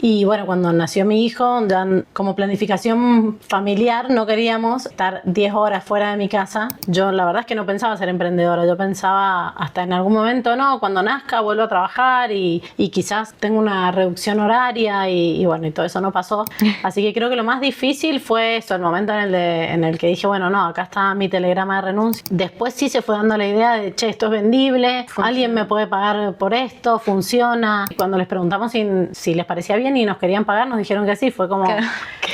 Y bueno, cuando nació mi hijo, ya como planificación familiar no queríamos estar 10 horas fuera de mi casa. Yo la verdad es que no pensaba ser emprendedora, yo pensaba hasta en algún momento, no, cuando nazca vuelvo a trabajar y quizás tengo una reducción horaria y bueno, y todo eso no pasó. Así que creo que lo más difícil fue eso, el momento en el que dije, bueno, no, acá está mi telegrama de renuncia. Después sí se fue dando la idea de, che, esto es vendible, alguien me puede pagar por esto, funciona. Cuando les preguntamos si les parecía bien y nos querían pagar, nos dijeron que sí, fue como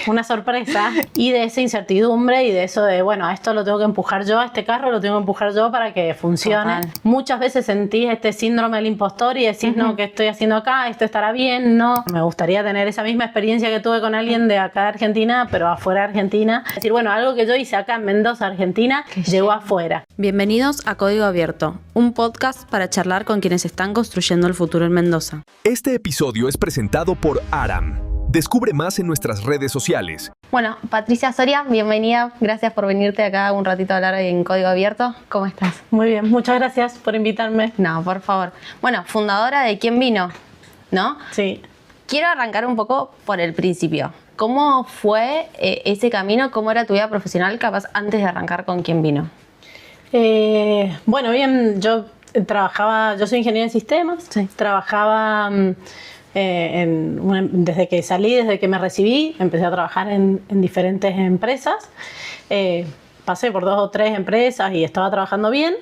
una sorpresa. Y de esa incertidumbre y de eso de, bueno, a esto lo tengo que empujar yo, a este carro lo tengo que empujar yo para que funcione. Total. Muchas veces sentí este síndrome del impostor y decís, no, ¿qué estoy haciendo acá? ¿Esto estará bien? No. Me gustaría tener esa misma experiencia que tuve con alguien de acá de Argentina, pero afuera de Argentina. Es decir, bueno, algo que yo hice acá en Mendoza, Argentina, llegó afuera. Bienvenidos a Código Abierto, un podcast para charlar con quienes están construyendo el futuro en Mendoza. Este episodio es presentado por Aram. Descubre más en nuestras redes sociales. Bueno, Patricia Soria, bienvenida. Gracias por venirte acá un ratito a hablar en Código Abierto. ¿Cómo estás? Muy bien, muchas gracias por invitarme. No, por favor. Bueno, fundadora de ¿Quién vino? ¿No? Sí. Quiero arrancar un poco por el principio. ¿Cómo fue ese camino? ¿Cómo era tu vida profesional capaz antes de arrancar con ¿Quién vino? Bueno, bien, yo soy ingeniera en sistemas, sí. Trabajaba desde que salí, desde que me recibí, empecé a trabajar en diferentes empresas. Pasé por 2 o 3 empresas y estaba trabajando bien.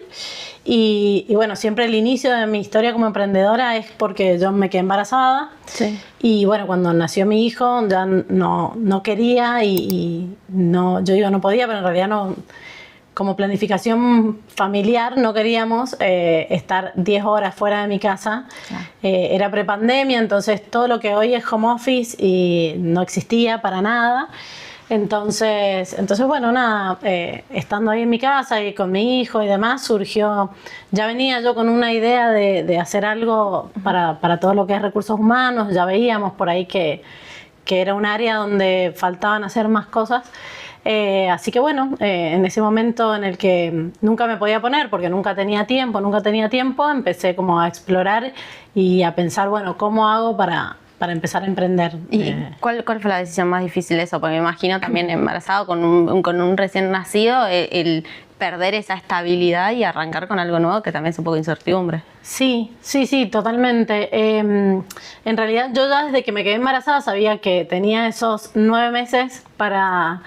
Y bueno, siempre el inicio de mi historia como emprendedora es porque yo me quedé embarazada. Sí. Y bueno, cuando nació mi hijo ya no quería y no, yo digo no podía, pero en realidad no. Como planificación familiar no queríamos estar 10 horas fuera de mi casa. Claro. Era prepandemia, entonces todo lo que hoy es home office y no existía para nada. Entonces bueno, nada, estando ahí en mi casa y con mi hijo y demás, surgió, ya venía yo con una idea de hacer algo para todo lo que es recursos humanos. Ya veíamos por ahí que era un área donde faltaban hacer más cosas. Así que bueno, en ese momento en el que nunca me podía poner porque nunca tenía tiempo, empecé como a explorar y a pensar, bueno, ¿cómo hago para empezar a emprender? ¿Y cuál fue la decisión más difícil de eso? Porque me imagino también embarazado con un recién nacido, el perder esa estabilidad y arrancar con algo nuevo que también es un poco de incertidumbre. Sí, totalmente. En realidad yo ya desde que me quedé embarazada sabía que tenía esos 9 meses para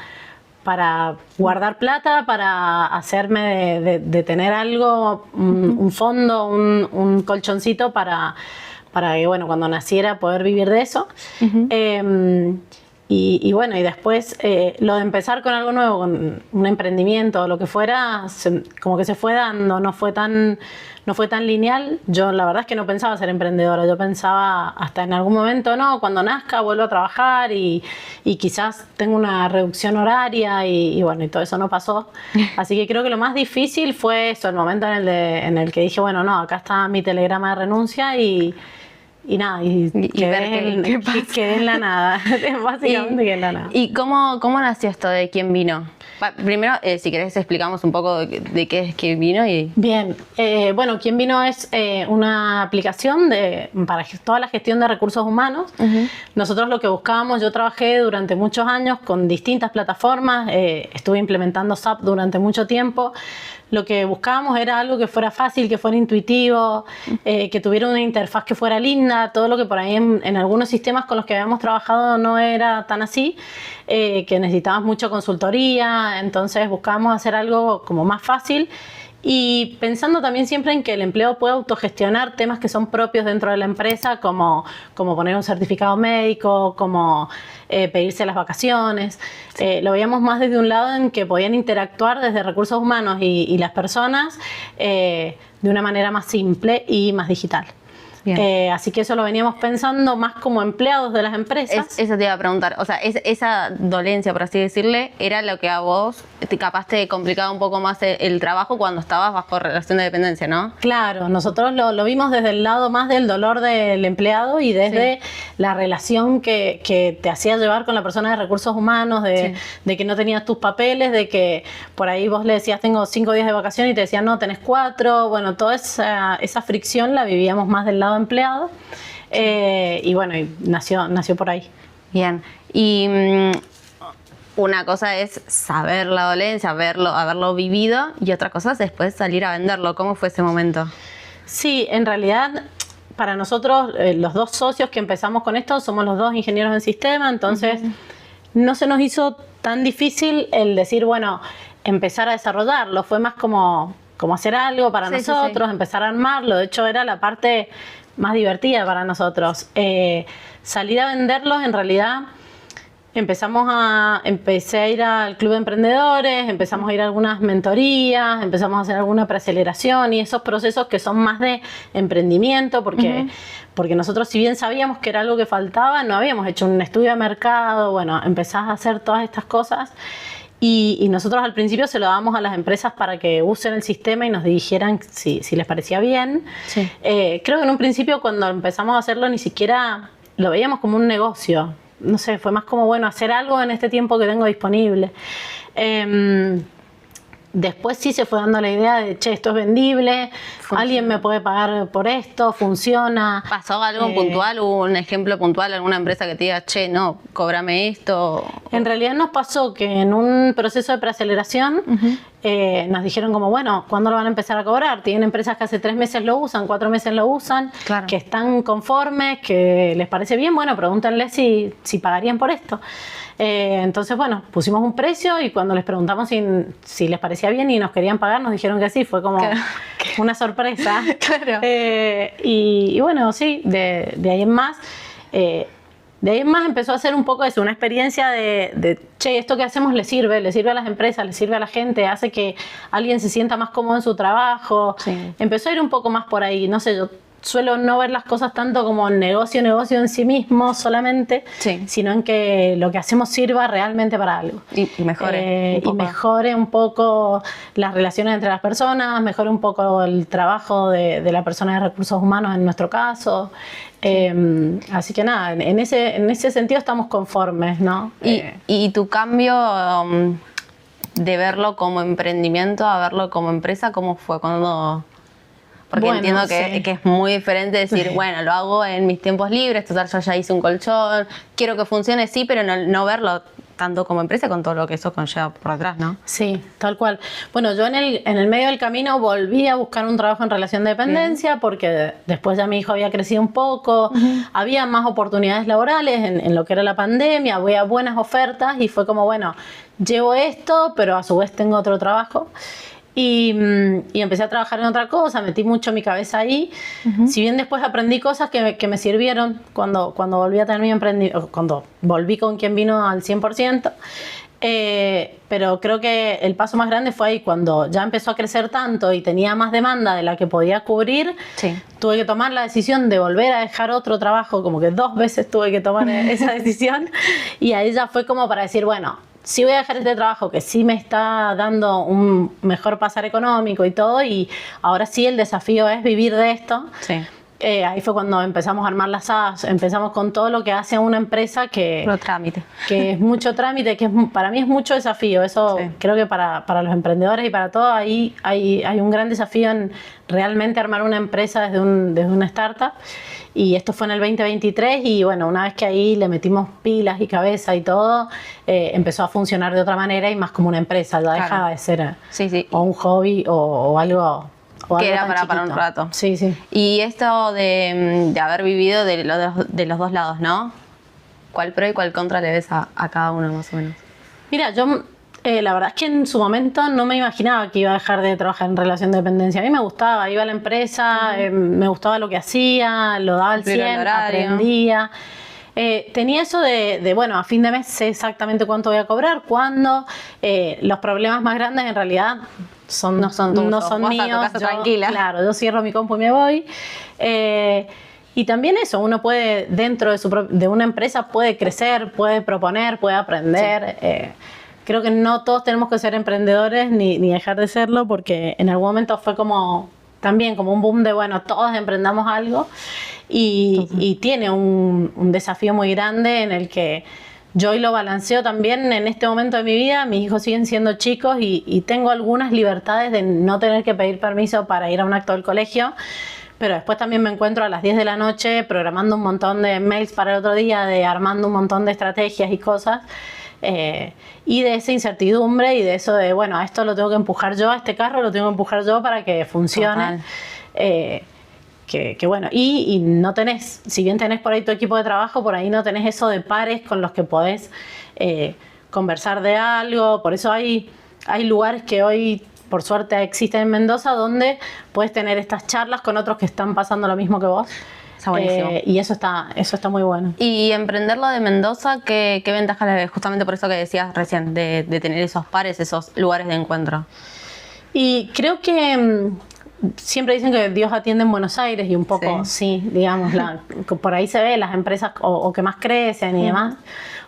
guardar plata, para hacerme de tener algo, un fondo, un colchoncito para que, bueno, cuando naciera poder vivir de eso. Y bueno, y después lo de empezar con algo nuevo, con un emprendimiento o lo que fuera, como que se fue dando, no fue tan lineal. Yo la verdad es que no pensaba ser emprendedora, yo pensaba hasta en algún momento, no, cuando nazca vuelvo a trabajar y quizás tengo una reducción horaria y bueno, y todo eso no pasó. Así que creo que lo más difícil fue eso, el momento en el que dije, bueno, no, acá está mi telegrama de renuncia y nada, quedé en la nada, básicamente quedé en la nada. ¿Y cómo nació esto de ¿Quién vino? Primero, si querés explicamos un poco de qué es ¿Quién vino? Bien, bueno, ¿Quién vino? Es una aplicación para toda la gestión de recursos humanos. Nosotros lo que buscábamos, yo trabajé durante muchos años con distintas plataformas, estuve implementando SAP durante mucho tiempo. Lo que buscábamos era algo que fuera fácil, que fuera intuitivo, que tuviera una interfaz que fuera linda, todo lo que por ahí en algunos sistemas con los que habíamos trabajado no era tan así, que necesitábamos mucha consultoría, entonces buscábamos hacer algo como más fácil y pensando también siempre en que el empleado pueda autogestionar temas que son propios dentro de la empresa, como poner un certificado médico, como pedirse las vacaciones. Sí. Lo veíamos más desde un lado en que podían interactuar desde recursos humanos y las personas de una manera más simple y más digital. Así que eso lo veníamos pensando más como empleados de las empresas. Eso te iba a preguntar, o sea, esa dolencia, por así decirle, era lo que a vos capaz te complicaba un poco más el trabajo cuando estabas bajo relación de dependencia, ¿no? Claro, nosotros lo vimos desde el lado más del dolor del empleado y desde la relación que te hacía llevar con la persona de recursos humanos, de que no tenías tus papeles, de que por ahí vos le decías tengo 5 días de vacación y te decían no, tenés 4, bueno, toda esa fricción la vivíamos más del lado empleado. Y bueno, y nació por ahí. Bien. Y una cosa es saber la dolencia, haberlo vivido, y otra cosa es después salir a venderlo. ¿Cómo fue ese momento? Sí, en realidad para nosotros, los dos socios que empezamos con esto, somos los dos ingenieros en sistema, entonces no se nos hizo tan difícil el decir, bueno, empezar a desarrollarlo. Fue más como hacer algo para nosotros, empezar a armarlo. De hecho, era la parte más divertida para nosotros. Salir a venderlos, en realidad, empecé a ir al club de emprendedores, empezamos a ir a algunas mentorías, empezamos a hacer alguna preaceleración y esos procesos que son más de emprendimiento, porque nosotros, si bien sabíamos que era algo que faltaba, no habíamos hecho un estudio de mercado. Bueno, empezás a hacer todas estas cosas y nosotros al principio se lo dábamos a las empresas para que usen el sistema y nos dijeran si les parecía bien. Sí. Creo que en un principio, cuando empezamos a hacerlo, ni siquiera lo veíamos como un negocio. No sé, fue más como, bueno, hacer algo en este tiempo que tengo disponible. Después sí se fue dando la idea de, che, esto es vendible, alguien me puede pagar por esto, funciona. ¿Pasó algo puntual, un ejemplo puntual, alguna empresa que te diga, che, no, cóbrame esto? En realidad nos pasó que en un proceso de preaceleración nos dijeron como, bueno, ¿cuándo lo van a empezar a cobrar? Tienen empresas que hace 3 meses lo usan, 4 meses lo usan, que están conformes, que les parece bien, bueno, pregúntenle si pagarían por esto. Entonces, bueno, pusimos un precio y cuando les preguntamos si les parecía bien y nos querían pagar, nos dijeron que sí. Fue como una sorpresa. Y bueno, sí, de ahí en más empezó a ser un poco eso, una experiencia de che, esto que hacemos le sirve a las empresas, le sirve a la gente, hace que alguien se sienta más cómodo en su trabajo. Empezó a ir un poco más por ahí, no sé, yo suelo no ver las cosas tanto como negocio en sí mismo solamente, sino en que lo que hacemos sirva realmente para algo. Y mejore un poco las relaciones entre las personas, mejore un poco el trabajo de la persona de recursos humanos en nuestro caso. Así que nada, en ese sentido estamos conformes, ¿no? ¿Y tu cambio de verlo como emprendimiento a verlo como empresa, cómo fue? Porque entiendo que es muy diferente decir, bueno, lo hago en mis tiempos libres, total, yo ya hice un colchón, quiero que funcione, sí, pero no verlo tanto como empresa con todo lo que eso conlleva por atrás, ¿no? Sí, tal cual. Bueno, yo en el medio del camino volví a buscar un trabajo en relación de dependencia porque después ya mi hijo había crecido un poco, había más oportunidades laborales en lo que era la pandemia, había buenas ofertas y fue como, bueno, llevo esto, pero a su vez tengo otro trabajo. Y empecé a trabajar en otra cosa, metí mucho mi cabeza ahí. Si bien después aprendí cosas que me sirvieron cuando volví a tener mi emprendimiento, cuando volví con quien vino al 100%. Pero creo que el paso más grande fue ahí, cuando ya empezó a crecer tanto y tenía más demanda de la que podía cubrir. Tuve que tomar la decisión de volver a dejar otro trabajo, como que 2 veces tuve que tomar esa decisión. Y ahí ya fue como para decir, bueno, sí voy a dejar este trabajo que sí me está dando un mejor pasar económico y todo, y ahora sí el desafío es vivir de esto. Ahí fue cuando empezamos a armar las apps, empezamos con todo lo que hace una empresa que es mucho trámite, que para mí es mucho desafío. Eso creo que para los emprendedores y para todo ahí hay un gran desafío en realmente armar una empresa desde una startup. Y esto fue en el 2023 y bueno, una vez que ahí le metimos pilas y cabeza y todo, empezó a funcionar de otra manera y más como una empresa, ya dejaba de ser o un hobby o algo que era para un rato. Y esto de haber vivido de los dos lados, ¿no? ¿Cuál pro y cuál contra le ves a cada uno más o menos? Mira, yo la verdad es que en su momento no me imaginaba que iba a dejar de trabajar en relación de dependencia. A mí me gustaba, iba a la empresa, me gustaba lo que hacía, lo daba al 100, aprendía. Tenía eso de, bueno, a fin de mes sé exactamente cuánto voy a cobrar, cuándo. Los problemas más grandes en realidad no son míos. Tranquila. Claro, yo cierro mi compu y me voy. Y también eso, uno puede, dentro de una empresa, puede crecer, puede proponer, puede aprender. Creo que no todos tenemos que ser emprendedores ni dejar de serlo, porque en algún momento fue también como un boom de, bueno, todos emprendamos algo y tiene un desafío muy grande en el que yo hoy lo balanceo también en este momento de mi vida. Mis hijos siguen siendo chicos y tengo algunas libertades de no tener que pedir permiso para ir a un acto del colegio, pero después también me encuentro a las 10 de la noche programando un montón de mails para el otro día, armando un montón de estrategias y cosas. Y de esa incertidumbre y de eso de, bueno, a esto lo tengo que empujar yo, a este carro lo tengo que empujar yo para que funcione. Que bueno, y no tenés, si bien tenés por ahí tu equipo de trabajo, por ahí no tenés eso de pares con los que podés conversar de algo. Por eso hay lugares que hoy, por suerte, existen en Mendoza donde puedes tener estas charlas con otros que están pasando lo mismo que vos. Está buenísimo. Y eso está muy bueno. Y emprenderlo de Mendoza, ¿qué ventajas le ves? Justamente por eso que decías recién, de tener esos pares, esos lugares de encuentro. Y creo que siempre dicen que Dios atiende en Buenos Aires y un poco, sí digamos, por ahí se ve las empresas o que más crecen y demás,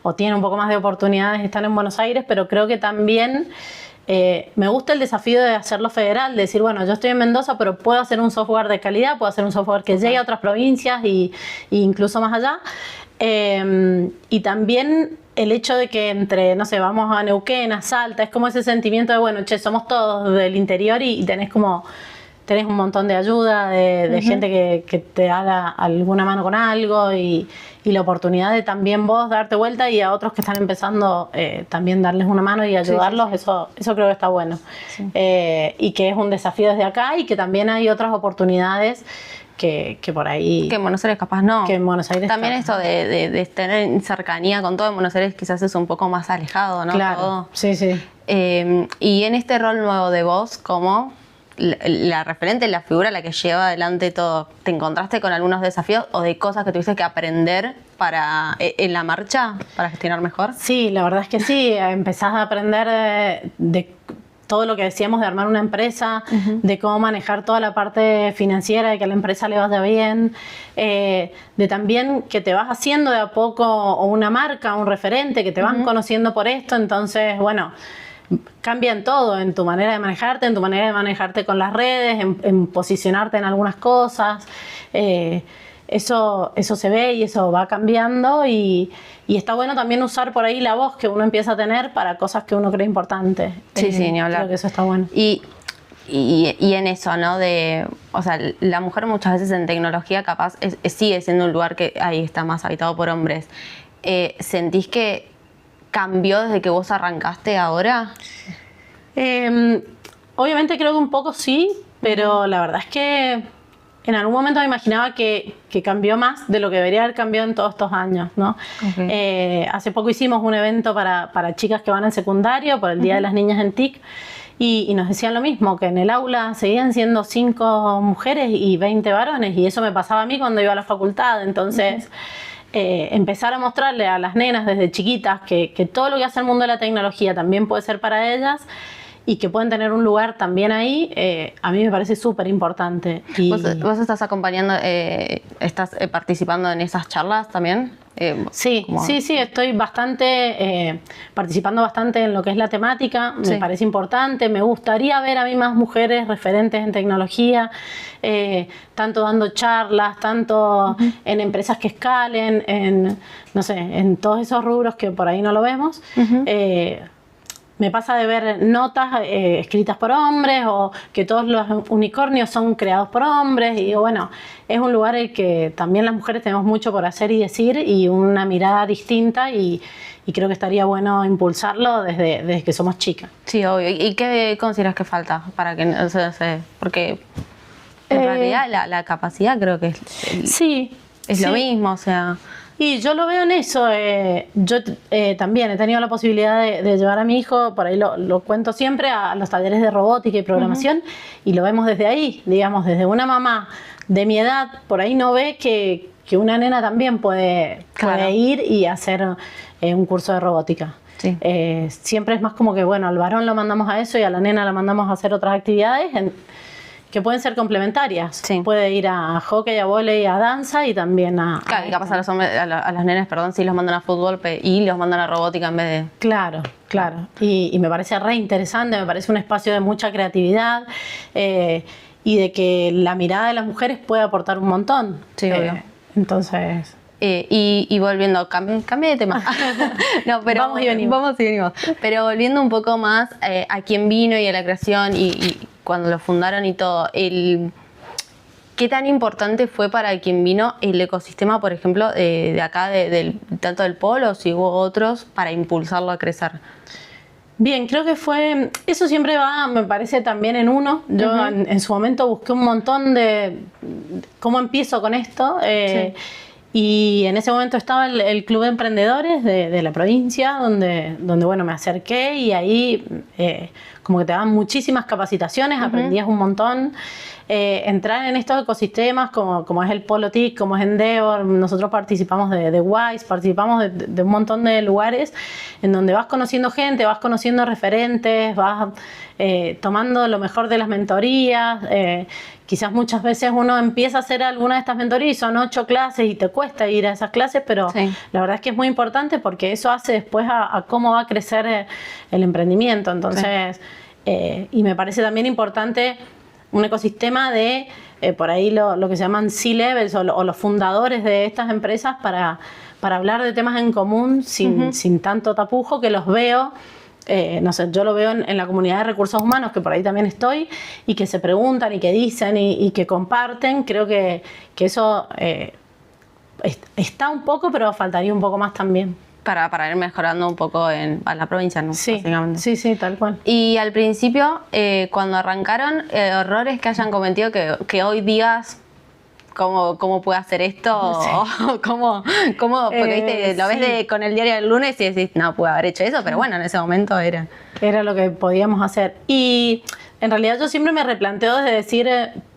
o tienen un poco más de oportunidades, están en Buenos Aires, pero creo que también me gusta el desafío de hacerlo federal, de decir, bueno, yo estoy en Mendoza, pero puedo hacer un software de calidad, puedo hacer un software que llegue a otras provincias y incluso más allá. Y también el hecho de que entre, no sé, vamos a Neuquén, a Salta, es como ese sentimiento de, bueno, che, somos todos del interior y tenés un montón de ayuda, de gente que te da alguna mano con algo y la oportunidad de también vos darte vuelta y a otros que están empezando también darles una mano y ayudarlos, eso creo que está bueno. Sí. Y que es un desafío desde acá y que también hay otras oportunidades que por ahí... Que en Buenos Aires capaz no. Que en Buenos Aires también esto de tener cercanía con todo en Buenos Aires quizás es un poco más alejado, ¿no? Claro, todo. Sí. Y en este rol nuevo de vos, como la referente, la figura, la que lleva adelante todo, ¿te encontraste con algunos desafíos o de cosas que tuviste que aprender en la marcha para gestionar mejor? Sí, la verdad es que sí. Empezás a aprender de todo lo que decíamos de armar una empresa, de cómo manejar toda la parte financiera, de que a la empresa le vaya bien, de también que te vas haciendo de a poco o una marca, un referente, que te van conociendo por esto. Entonces, bueno, cambia en todo, en tu manera de manejarte, en tu manera de manejarte con las redes, en posicionarte en algunas cosas. Eso se ve y eso va cambiando y está bueno también usar por ahí la voz que uno empieza a tener para cosas que uno cree importantes. Sí, ni hablar. Creo que eso está bueno. Y en eso, ¿no? O sea, la mujer muchas veces en tecnología capaz sigue siendo un lugar que ahí está más habitado por hombres. ¿Sentís que cambió desde que vos arrancaste ahora? Obviamente creo que un poco sí, pero la verdad es que en algún momento me imaginaba que cambió más de lo que debería haber cambiado en todos estos años, ¿no? Hace poco hicimos un evento para chicas que van al secundario por el Día de las Niñas en TIC y nos decían lo mismo, que en el aula seguían siendo 5 mujeres y 20 varones y eso me pasaba a mí cuando iba a la facultad. Entonces empezar a mostrarle a las nenas desde chiquitas que todo lo que hace el mundo de la tecnología también puede ser para ellas y que pueden tener un lugar también ahí, a mí me parece súper importante. ¿Vos estás acompañando, estás participando en esas charlas también? Sí, estoy participando bastante en lo que es la temática, me parece importante, me gustaría ver a mí más mujeres referentes en tecnología, tanto dando charlas, tanto en empresas que escalen, en todos esos rubros que por ahí no lo vemos. Me pasa de ver notas escritas por hombres o que todos los unicornios son creados por hombres y bueno, es un lugar en el que también las mujeres tenemos mucho por hacer y decir y una mirada distinta y creo que estaría bueno impulsarlo desde que somos chicas. Sí, obvio. ¿Y qué consideras que falta para que no sé? Porque en realidad la capacidad creo que es lo mismo, o sea... Y yo lo veo en eso. Yo también he tenido la posibilidad de llevar a mi hijo, por ahí lo cuento siempre, a los talleres de robótica y programación y lo vemos desde ahí, digamos, desde una mamá de mi edad, por ahí no ve que una nena también puede ir y hacer un curso de robótica. Sí. Siempre es más como que, bueno, al varón lo mandamos a eso y a la nena la mandamos a hacer otras actividades que pueden ser complementarias. Sí. Puede ir a hockey, a vóley, a danza y también Claro, y capaz a las nenas, sí los mandan a fútbol y los mandan a robótica en vez de... Claro. Y me parece re interesante, me parece un espacio de mucha creatividad y de que la mirada de las mujeres puede aportar un montón. Sí, obvio. Entonces... y volviendo, cambie de tema. No, pero vamos y venimos. Pero volviendo un poco más a quién vino y a la creación y cuando lo fundaron y todo, ¿Qué tan importante fue para quien vino el ecosistema, por ejemplo, de acá, tanto del Polo, si hubo otros, para impulsarlo a crecer? Bien, creo que eso siempre va, me parece, también en uno. Yo en su momento busqué un montón de cómo empiezo con esto. Sí. Y en ese momento estaba el Club de Emprendedores de la provincia, donde bueno, me acerqué y ahí como que te daban muchísimas capacitaciones, aprendías un montón. Entrar en estos ecosistemas como es el Polo TIC, como es Endeavor, nosotros participamos de WISE, participamos de un montón de lugares en donde vas conociendo gente, vas conociendo referentes, vas tomando lo mejor de las mentorías. Quizás muchas veces uno empieza a hacer alguna de estas mentorías y son 8 clases y te cuesta ir a esas clases, pero la verdad es que es muy importante porque eso hace después a cómo va a crecer el emprendimiento. Entonces, y me parece también importante un ecosistema de, por ahí lo que se llaman C-levels o los fundadores de estas empresas para hablar de temas en común sin tanto tapujo, que los veo. No sé, yo lo veo en la comunidad de recursos humanos, que por ahí también estoy, y que se preguntan y que dicen y que comparten. Creo que eso está un poco, pero faltaría un poco más también. Para ir mejorando un poco a la provincia, ¿no? Sí, sí, tal cual. Y al principio, cuando arrancaron, errores que hayan cometido que hoy digas, ¿cómo puedo hacer esto? Sí. O ¿cómo? Porque ¿viste? Lo ves con el diario del lunes y decís, no pude haber hecho eso, pero bueno, en ese momento era lo que podíamos hacer. Y en realidad yo siempre me replanteo desde decir,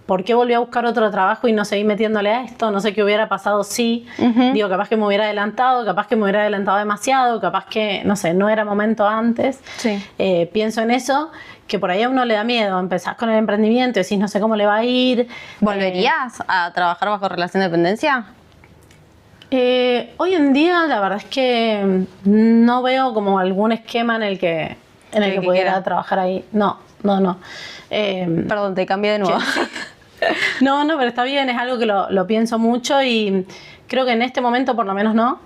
¿por qué volví a buscar otro trabajo y no seguí metiéndole a esto? No sé qué hubiera pasado si, digo, capaz que me hubiera adelantado, capaz que me hubiera adelantado demasiado, capaz que, no sé, no era momento antes. Sí. Pienso en eso, que por ahí a uno le da miedo. Empezás con el emprendimiento y decís, no sé cómo le va a ir. ¿Volverías a trabajar bajo relación de dependencia? Hoy en día la verdad es que no veo como algún esquema en el que pudiera trabajar ahí. No. Perdón, te cambié de nuevo. No, pero está bien, es algo que lo pienso mucho y creo que en este momento por lo menos no.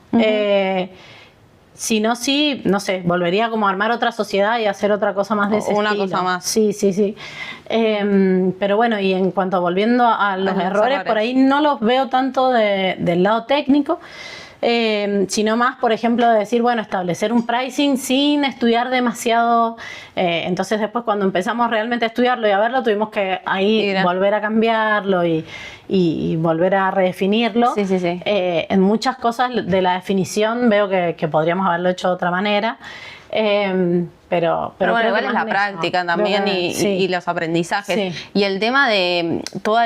Si no, sí, no sé, volvería como a armar otra sociedad y hacer otra cosa más de ese estilo. Una cosa más. Sí. Pero bueno, y en cuanto volviendo a los errores, por ahí no los veo tanto del lado técnico, sino más, por ejemplo, de decir, bueno, establecer un pricing sin estudiar demasiado. Entonces después cuando empezamos realmente a estudiarlo y a verlo, tuvimos que ahí volver a cambiarlo y volver a redefinirlo. Sí. En muchas cosas de la definición veo que podríamos haberlo hecho de otra manera. Pero bueno, igual es la práctica también y los aprendizajes. Sí. Y el tema de todo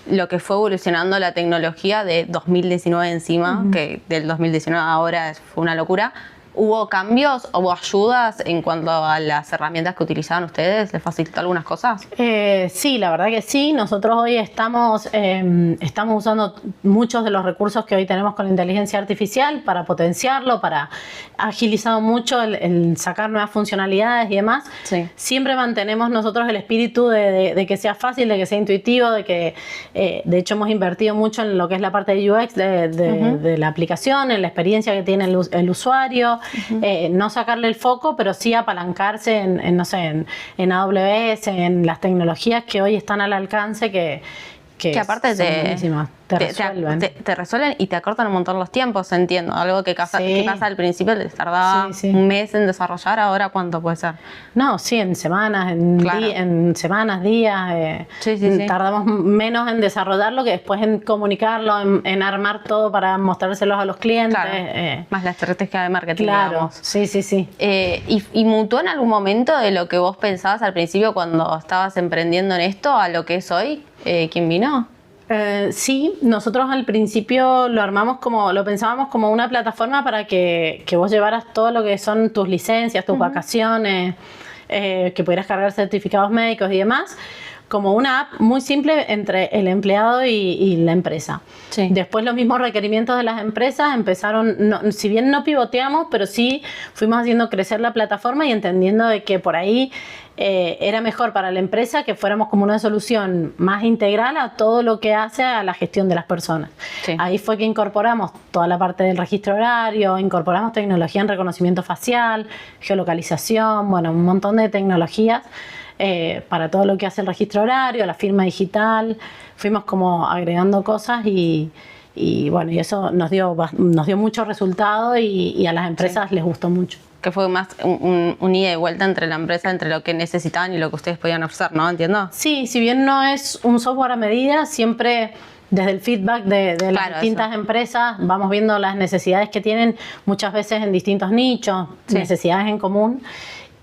lo que fue evolucionando la tecnología de 2019 encima, que del 2019 ahora fue una locura. ¿Hubo cambios, hubo ayudas en cuanto a las herramientas que utilizaban ustedes? ¿Les facilitó algunas cosas? Sí, la verdad que sí. Nosotros hoy estamos usando muchos de los recursos que hoy tenemos con la inteligencia artificial para potenciarlo, para agilizar mucho el sacar nuevas funcionalidades y demás. Sí. Siempre mantenemos nosotros el espíritu de que sea fácil, de que sea intuitivo, de que de hecho hemos invertido mucho en lo que es la parte de UX de la aplicación, en la experiencia que tiene el usuario. No sacarle el foco, pero sí apalancarse en AWS, en las tecnologías que hoy están al alcance que aparte te resuelven y te acortan un montón los tiempos, entiendo. Algo que pasa al principio les tardaba un mes en desarrollar, ahora ¿cuánto puede ser? No, sí, en semanas, días. Tardamos menos en desarrollarlo que después en comunicarlo, en armar todo para mostrárselos a los clientes. Claro. Más la estrategia de marketing. Claro, digamos. Sí. ¿Y mutó en algún momento de lo que vos pensabas al principio cuando estabas emprendiendo en esto a lo que es hoy? ¿Quién vino? Sí, nosotros al principio lo pensábamos como una plataforma para que vos llevaras todo lo que son tus licencias, tus vacaciones, que pudieras cargar certificados médicos y demás, como una app muy simple entre el empleado y la empresa. Sí. Después los mismos requerimientos de las empresas empezaron, si bien no pivoteamos, pero sí fuimos haciendo crecer la plataforma y entendiendo de que por ahí era mejor para la empresa que fuéramos como una solución más integral a todo lo que hace a la gestión de las personas. Sí. Ahí fue que incorporamos toda la parte del registro horario, incorporamos tecnología en reconocimiento facial, geolocalización, bueno, un montón de tecnologías para todo lo que hace el registro horario, la firma digital. Fuimos como agregando cosas y bueno, y eso nos dio mucho resultado y a las empresas les gustó mucho. Que fue más un ida y vuelta entre la empresa, entre lo que necesitaban y lo que ustedes podían ofrecer, ¿no? ¿Entiendo? Sí, si bien no es un software a medida, siempre desde el feedback de las distintas empresas vamos viendo las necesidades que tienen muchas veces en distintos nichos, necesidades en común.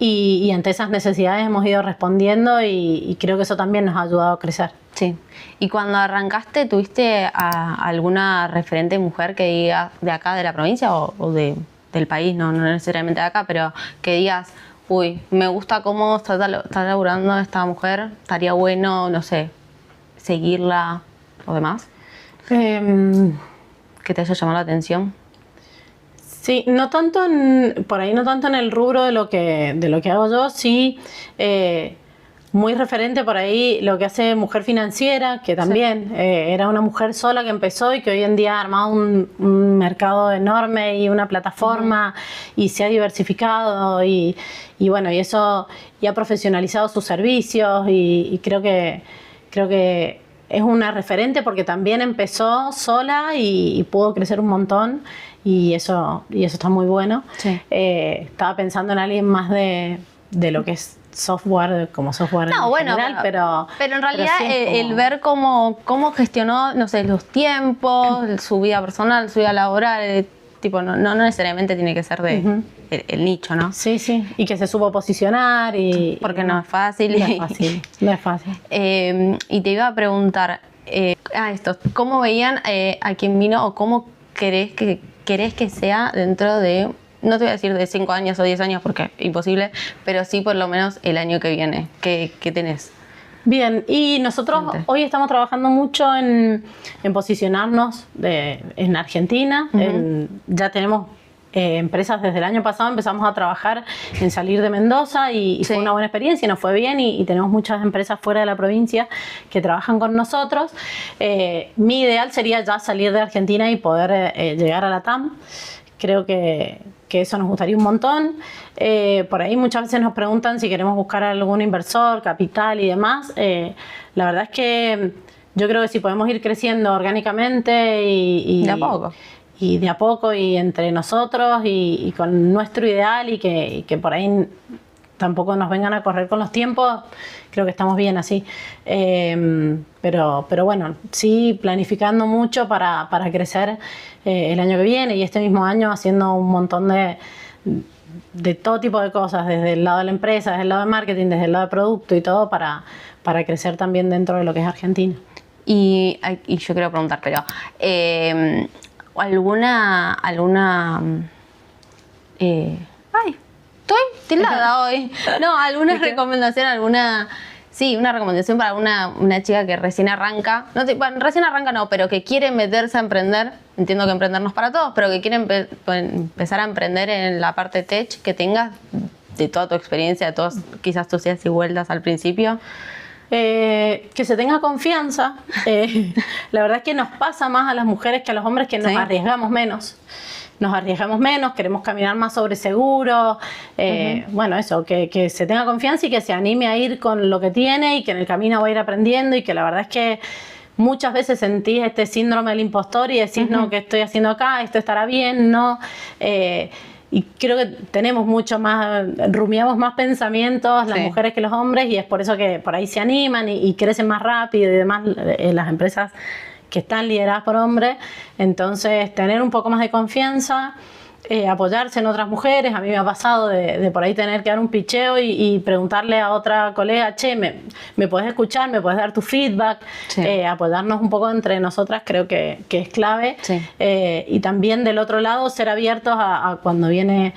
Y ante esas necesidades hemos ido respondiendo y creo que eso también nos ha ayudado a crecer. Sí. Y cuando arrancaste, ¿tuviste alguna referente mujer que diga de acá, de la provincia o del país, no necesariamente de acá, pero que digas, uy, me gusta cómo está laburando esta mujer, estaría bueno, no sé, seguirla o demás? ¿Que te haya llamado la atención? Sí, no tanto por ahí no tanto en el rubro de lo que hago yo, sí, muy referente por ahí lo que hace Mujer Financiera, que también era una mujer sola que empezó y que hoy en día ha armado un mercado enorme y una plataforma y se ha diversificado y bueno, y eso, y ha profesionalizado sus servicios y creo que es una referente porque también empezó sola y pudo crecer un montón. Y eso está muy bueno. Sí. Estaba pensando en alguien más de lo que es software, como software general, pero en realidad sí el ver cómo gestionó, no sé, los tiempos, su vida personal, su vida laboral, tipo, no necesariamente tiene que ser de el nicho, ¿no? Sí, sí, y que se supo posicionar porque no es fácil. No es fácil. Y te iba a preguntar, ¿cómo veían a quien vino o cómo querés que sea dentro de, no te voy a decir de 5 años o 10 años porque es imposible, pero sí por lo menos el año que viene? ¿Qué tenés? Bien, y nosotros hoy estamos trabajando mucho en posicionarnos en Argentina. Ya tenemos empresas desde el año pasado, empezamos a trabajar en salir de Mendoza y fue una buena experiencia y nos fue bien y tenemos muchas empresas fuera de la provincia que trabajan con nosotros. Mi ideal sería ya salir de Argentina y poder llegar a la TAM. Creo que eso nos gustaría un montón. Por ahí muchas veces nos preguntan si queremos buscar algún inversor, capital y demás. La verdad es que yo creo que si podemos ir creciendo orgánicamente y de a poco. Y de a poco y entre nosotros y con nuestro ideal y que por ahí tampoco nos vengan a correr con los tiempos, creo que estamos bien así. Pero bueno, sí planificando mucho para crecer el año que viene y este mismo año haciendo un montón de todo tipo de cosas, desde el lado de la empresa, desde el lado de marketing, desde el lado de producto y todo para crecer también dentro de lo que es Argentina. Y yo quiero preguntar, pero alguna estoy tildada hoy. No, alguna recomendación, una recomendación para una chica que recién arranca. Recién arranca no, pero que quiere meterse a emprender. Entiendo que emprender no es para todos, pero que quiere empezar a emprender en la parte tech, que tengas de toda tu experiencia, de todas quizás tus idas y vueltas al principio. Que se tenga confianza. La verdad es que nos pasa más a las mujeres que a los hombres que nos arriesgamos menos. Nos arriesgamos menos, queremos caminar más sobre seguro. Bueno, eso, que se tenga confianza y que se anime a ir con lo que tiene y que en el camino va a ir aprendiendo y que la verdad es que muchas veces sentís este síndrome del impostor y decís, no, ¿qué estoy haciendo acá? Esto estará bien, ¿no? Y creo que tenemos mucho más, rumiamos más pensamientos las mujeres que los hombres y es por eso que por ahí se animan y crecen más rápido y demás las empresas que están lideradas por hombres. Entonces, tener un poco más de confianza, apoyarse en otras mujeres. A mí me ha pasado de por ahí tener que dar un picheo y preguntarle a otra colega, che, ¿me puedes escuchar? ¿Me puedes dar tu feedback? Apoyarnos un poco entre nosotras creo que es clave. Y también del otro lado, ser abiertos a cuando viene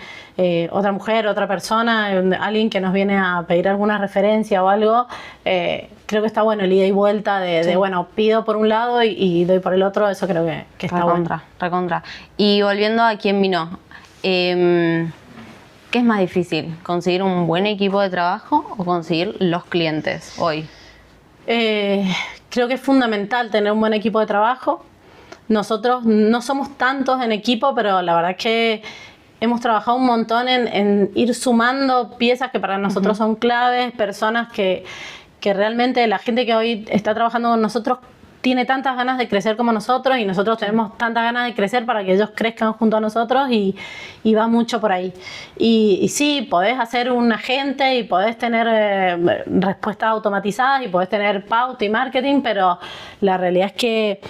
otra mujer, otra persona, alguien que nos viene a pedir alguna referencia o algo. Creo que está bueno el ida y vuelta bueno, pido por un lado y doy por el otro. Eso creo que está bueno. Recontra. Y volviendo a quién vino, ¿qué es más difícil? ¿Conseguir un buen equipo de trabajo o conseguir los clientes hoy? Creo que es fundamental tener un buen equipo de trabajo. Nosotros no somos tantos en equipo, pero la verdad es que hemos trabajado un montón en ir sumando piezas que para nosotros son claves, personas que realmente la gente que hoy está trabajando con nosotros tiene tantas ganas de crecer como nosotros y nosotros tenemos tantas ganas de crecer para que ellos crezcan junto a nosotros y va mucho por ahí. Y sí, podés hacer un agente y podés tener respuestas automatizadas y podés tener pauta y marketing, pero la realidad es que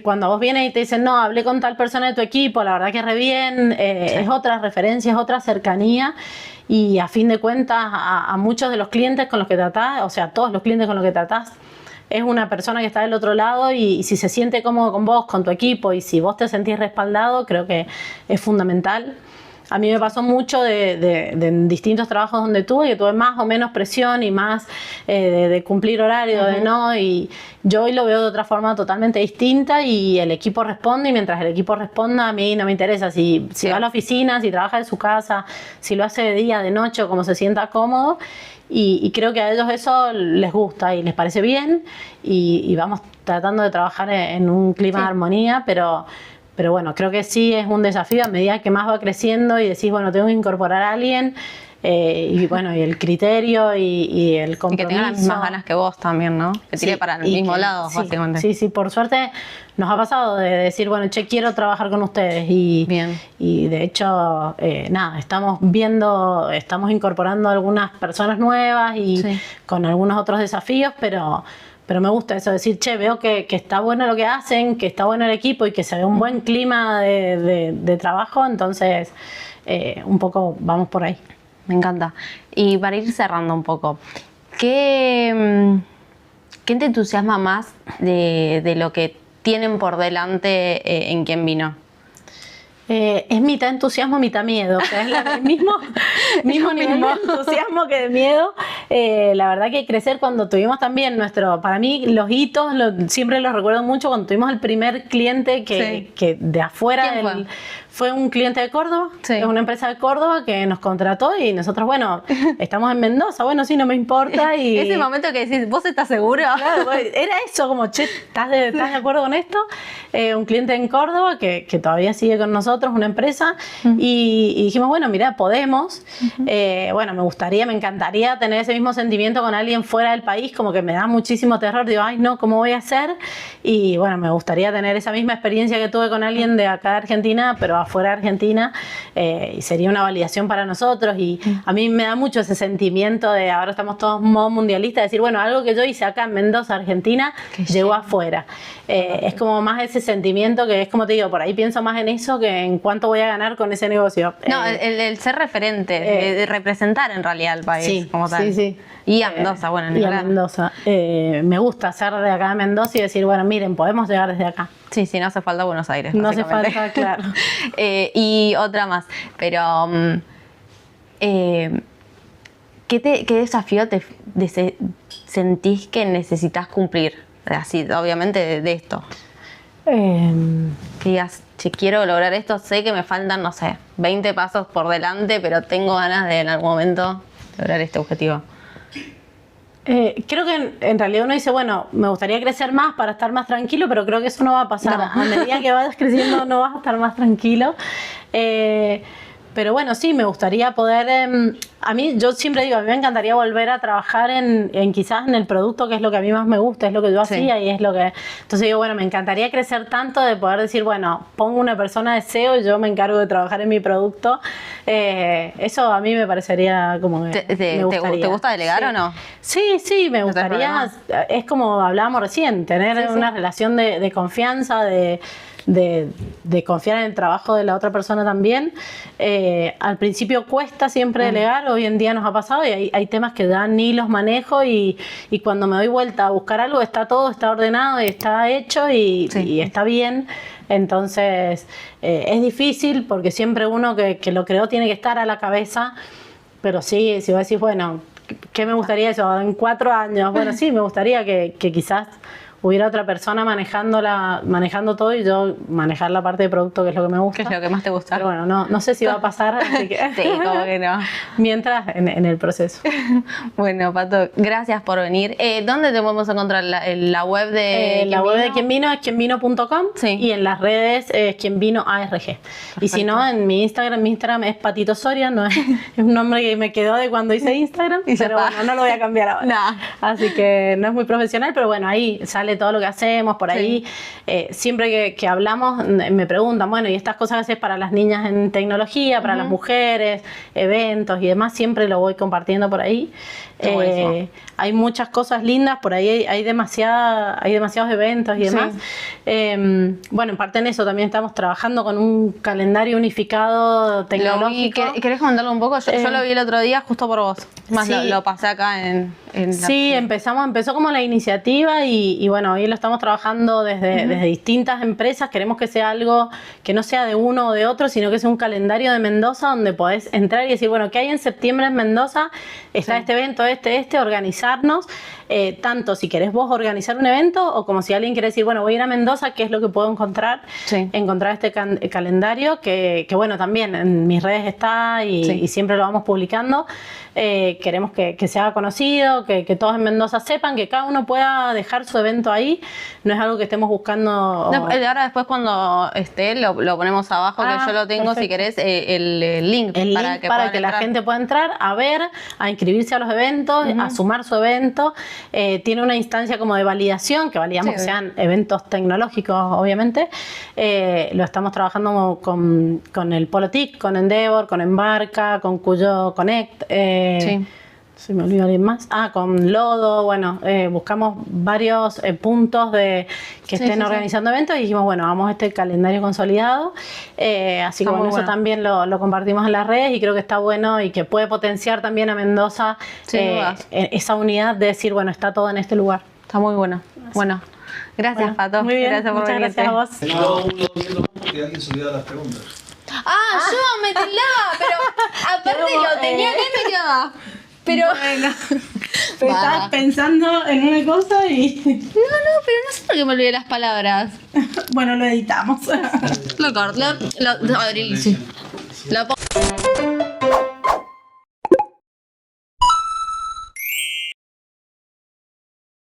cuando vos vienes y te dicen, no, hablé con tal persona de tu equipo, la verdad que re bien, es otra referencia, es otra cercanía. Y a fin de cuentas, a muchos de los clientes con los que tratás, o sea, todos los clientes con los que tratás, es una persona que está del otro lado y si se siente cómodo con vos, con tu equipo y si vos te sentís respaldado, creo que es fundamental. A mí me pasó mucho de distintos trabajos donde que tuve más o menos presión y más de cumplir horario, de no, y yo hoy lo veo de otra forma totalmente distinta y el equipo responde y mientras el equipo responda a mí no me interesa si va a la oficina, si trabaja de su casa, si lo hace de día, de noche o como se sienta cómodo. Y creo que a ellos eso les gusta y les parece bien y vamos tratando de trabajar en un clima de armonía, pero bueno, creo que sí es un desafío a medida que más va creciendo y decís, bueno, tengo que incorporar a alguien y bueno, y el criterio y el compromiso. Y que tenga las mismas ganas que vos también, ¿no? Que tire para el mismo lado, sí, básicamente. Sí, por suerte nos ha pasado de decir, bueno, che, quiero trabajar con ustedes y de hecho, nada, estamos incorporando algunas personas nuevas y con algunos otros desafíos, pero me gusta eso, decir, che, veo que está bueno lo que hacen, que está bueno el equipo y que se ve un buen clima de trabajo, entonces un poco vamos por ahí. Me encanta. Y para ir cerrando un poco, ¿qué te entusiasma más de lo que tienen por delante en Quién Vino? Es mitad entusiasmo, mitad miedo. O sea, es el mismo nivel de entusiasmo que de miedo. La verdad que crecer cuando tuvimos también para mí los hitos, siempre los recuerdo mucho cuando tuvimos el primer cliente que de afuera fue un cliente de Córdoba, es una empresa de Córdoba que nos contrató y nosotros, bueno, estamos en Mendoza, bueno, sí, no me importa. Y ese momento que decís, ¿vos estás seguro? Claro, era eso, como, che, ¿estás de acuerdo con esto? Un cliente en Córdoba que todavía sigue con nosotros, una empresa, y dijimos, bueno, mira, podemos. Bueno, me encantaría tener ese mismo sentimiento con alguien fuera del país, como que me da muchísimo terror, digo, ay, no, ¿cómo voy a hacer? Y bueno, me gustaría tener esa misma experiencia que tuve con alguien de acá de Argentina, pero afuera de Argentina, y sería una validación para nosotros y a mí me da mucho ese sentimiento de ahora estamos todos modo mundialista, de decir, bueno, algo que yo hice acá en Mendoza, Argentina, llegó afuera. Es como más ese sentimiento que es como te digo, por ahí pienso más en eso que en cuánto voy a ganar con ese negocio. No, el ser referente, de representar en realidad al país como tal. Sí. Y a Mendoza, bueno, y a Mendoza. Me gusta ser de acá de Mendoza y decir, bueno, miren, podemos llegar desde acá. Sí, no hace falta Buenos Aires. No hace falta, claro. Y otra más, pero ¿qué desafío sentís que necesitas cumplir? Así, obviamente, de esto. Que digas, si quiero lograr esto, sé que me faltan, no sé, 20 pasos por delante, pero tengo ganas de en algún momento lograr este objetivo. Creo que en realidad uno dice, bueno, me gustaría crecer más para estar más tranquilo, pero creo que eso no va a pasar. No. A medida que vayas creciendo no vas a estar más tranquilo. Pero bueno, sí, me gustaría poder... yo siempre digo, a mí me encantaría volver a trabajar quizás en el producto, que es lo que a mí más me gusta, es lo que yo hacía y es lo que... Entonces digo, bueno, me encantaría crecer tanto de poder decir, bueno, pongo una persona de SEO y yo me encargo de trabajar en mi producto. Eso a mí me parecería como... me gustaría. ¿Te gusta delegar o no? Sí, me gustaría. Es como hablábamos recién, tener una relación de confianza, de confiar en el trabajo de la otra persona también. Al principio cuesta siempre delegar, hoy en día nos ha pasado y hay temas que ya ni los manejo y cuando me doy vuelta a buscar algo está ordenado y está hecho y está bien. Entonces es difícil porque siempre uno que lo creó tiene que estar a la cabeza, pero sí, si vos decís, bueno, ¿qué me gustaría eso en 4 años? Bueno, sí, me gustaría que quizás hubiera otra persona manejando todo y yo manejar la parte de producto, que es lo que me gusta. ¿Qué es lo que más te gusta? Pero bueno, no sé si va a pasar, así que sí, como que no. Mientras en el proceso. Bueno, Pato, gracias por venir. ¿Dónde te podemos encontrar? ¿La web de la web de Quien Vino es quienvino.com, sí. Y en las redes es Quien Vino ARG. Perfecto. Y si no, en mi Instagram es Patito Soria, no es un nombre que me quedó de cuando hice Instagram, pero bueno, no lo voy a cambiar ahora. No. Así que no es muy profesional, pero bueno, ahí sale todo lo que hacemos, por ahí. Siempre que hablamos me preguntan, bueno, y estas cosas que haces para las niñas en tecnología, para las mujeres, eventos y demás, siempre lo voy compartiendo por ahí. Hay muchas cosas lindas, por ahí hay demasiados eventos y demás. Bueno, en parte en eso también estamos trabajando con un calendario unificado tecnológico. ¿Querés comentarlo un poco? Yo lo vi el otro día justo por vos. Más sí. lo pasé acá en Sí, empezó como la iniciativa y bueno, hoy lo estamos trabajando desde distintas empresas. Queremos que sea algo que no sea de uno o de otro, sino que sea un calendario de Mendoza donde podés entrar y decir, bueno, ¿qué hay en septiembre en Mendoza? Está este evento, organizarnos. Tanto si querés vos organizar un evento o como si alguien quiere decir, bueno, voy a ir a Mendoza, ¿qué es lo que puedo encontrar? Sí. Encontrar este calendario que bueno, también en mis redes está y siempre lo vamos publicando. Queremos que se haga conocido, que todos en Mendoza sepan, que cada uno pueda dejar su evento ahí. No es algo que estemos buscando. No, ahora después cuando esté lo ponemos abajo, que yo lo tengo, perfecto. Si querés, el link. El link para que la gente pueda entrar a ver, a inscribirse a los eventos, a sumar su evento. Tiene una instancia como de validación, que validamos que sean eventos tecnológicos, obviamente. Lo estamos trabajando con el Polotic, con Endeavor, con Embarca, con Cuyo Connect. Se me olvidó alguien más. Con Lodo, bueno, buscamos varios puntos que estén organizando eventos y dijimos, bueno, vamos a este calendario consolidado. Así que bueno, eso también lo compartimos en las redes y creo que está bueno y que puede potenciar también a Mendoza esa unidad de decir, bueno, está todo en este lugar. Está muy bueno. Bueno, gracias, Pato. Muy bien, gracias por venirte. Gracias a vos. Porque alguien se olvidó las preguntas. Yo me tilaba, pero aparte lo tenía que me quedaba. Pero bueno, estabas pensando en una cosa y... No, pero no sé por qué me olvidé las palabras. Bueno, lo editamos. Lo corto, lo